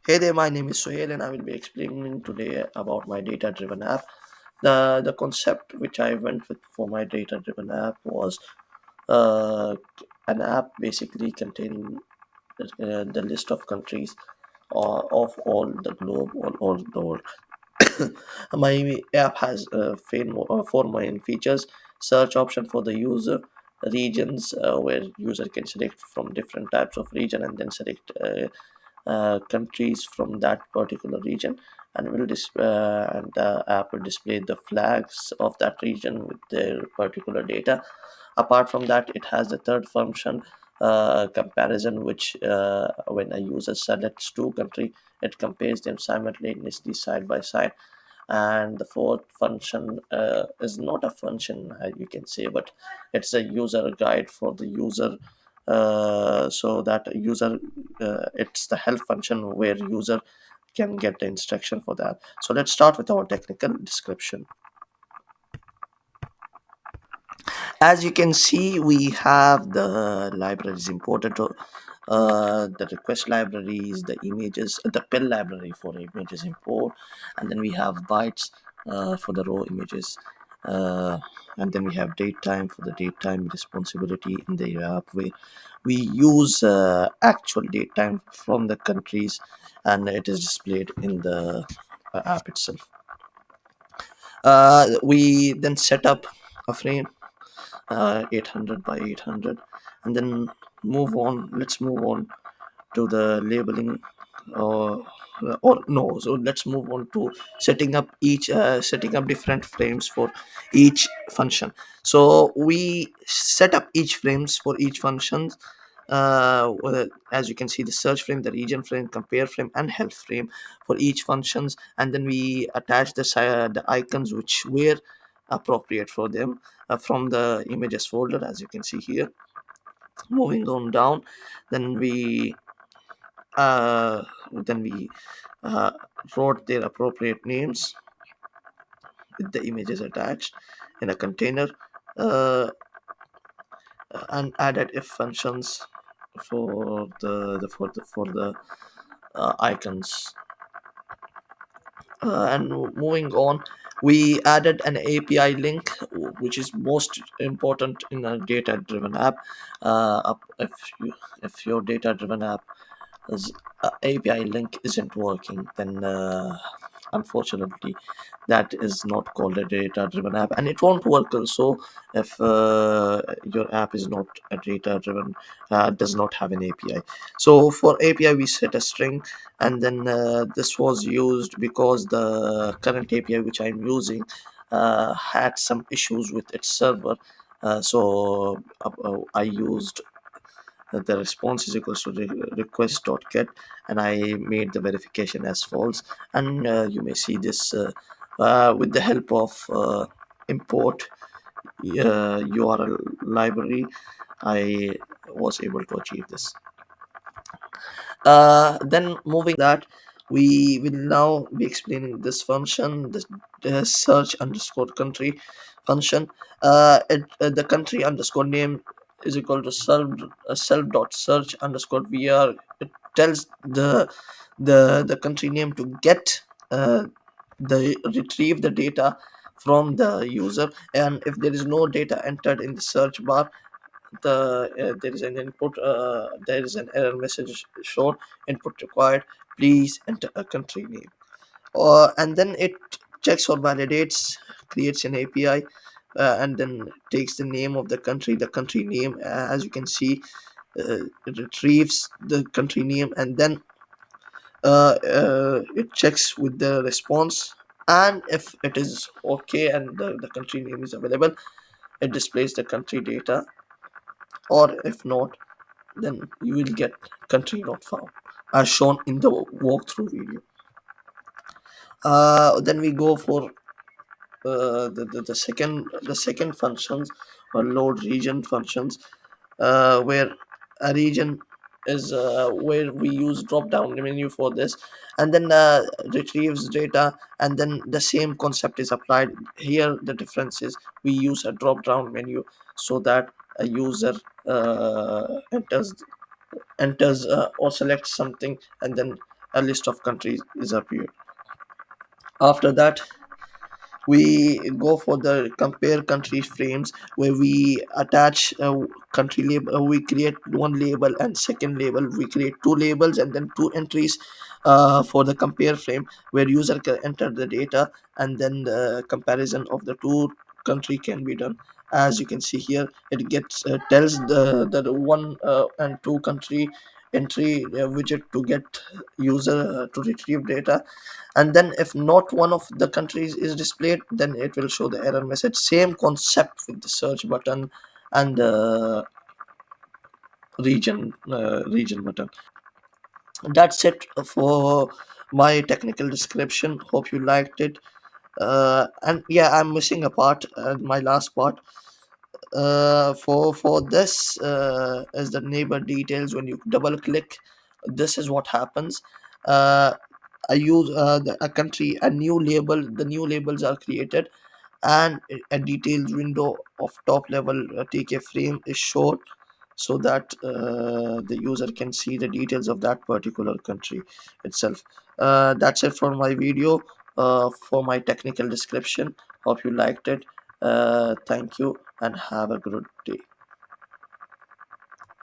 Hey there, my name is Sohail and I will be explaining today about my data-driven app. The concept which I went with for my data-driven app was uh, an app basically containing the list of countries of all the globe, all the world. My app has four main features: search option for the user, regions where user can select from different types of region and then select countries from that particular region, and and the app will display the flags of that region with their particular data. Apart from that, it has the third function, comparison, which when a user selects two country, it compares them simultaneously side by side. And the fourth function is not a function, you can say, but it's a user guide for the user, so that user it's the help function where user can get the instruction for that. So let's start with our technical description. As you can see, we have the libraries imported, the request libraries, the images, the pill library for images import, and then we have bytes for the raw images, uh, and then we have date time for the date time responsibility in the app. We use actual date time from the countries, and it is displayed in the app itself. We then set up a frame, 800 by 800, and then move on. Let's move on to the labeling, or or no, so let's move on to setting up different frames for each function. So we set up each frames for each function, as you can see, the search frame, the region frame, compare frame, and help frame for each functions, and then we attach the icons which were appropriate for them from the images folder, as you can see here. Moving on down, then uh, we uh, wrote their appropriate names with the images attached in a container, uh, and added if functions for the icons. And moving on, we added an API link, which is most important in a data driven app. If your data driven app API link isn't working, then unfortunately that is not called a data driven app, and it won't work also if your app is not a data driven, does not have an API. So for API we set a string, and then this was used because the current API which I'm using had some issues with its server. I used the response is equals to request.get, and I made the verification as false. And you may see this with the help of import URL library, I was able to achieve this. Then moving that, we will now be explaining this function, the search underscore country function. The country underscore name is equal to self dot search underscore vr. It tells the country name to get the retrieve the data from the user, and if there is no data entered in the search bar, there is an input, there is an error message shown: input required, please enter a country name. And then it checks or validates, creates an API, and then takes the name of the country name, as you can see. It retrieves the country name, and then it checks with the response, and if it is okay and the country name is available, it displays the country data, or if not, then you will get country not found, as shown in the walkthrough video. Then we go for the second functions, or load region functions, where a region is where we use drop down menu for this, and then retrieves data, and then the same concept is applied here. The difference is we use a drop down menu so that a user enters or selects something, and then a list of countries is appeared. After that, we go for the compare country frames, where we attach a country label. We create one label, and second label we create two labels, and then two entries for the compare frame, where user can enter the data, and then the comparison of the two country can be done. As you can see here, it gets tells the one and two country entry widget to get user to retrieve data. And then if not one of the countries is displayed, then it will show the error message. Same concept with the search button and the region button. That's it for my technical description. Hope you liked it. And yeah, I'm missing a part, my last part. For this is the neighbor details. When you double click, this is what happens. uh, I use a country, a new label. The new labels are created, and a details window of top level tk frame is shown, so that the user can see the details of that particular country itself. That's it for my video, for my technical description. Hope you liked it. Thank you and have a good day.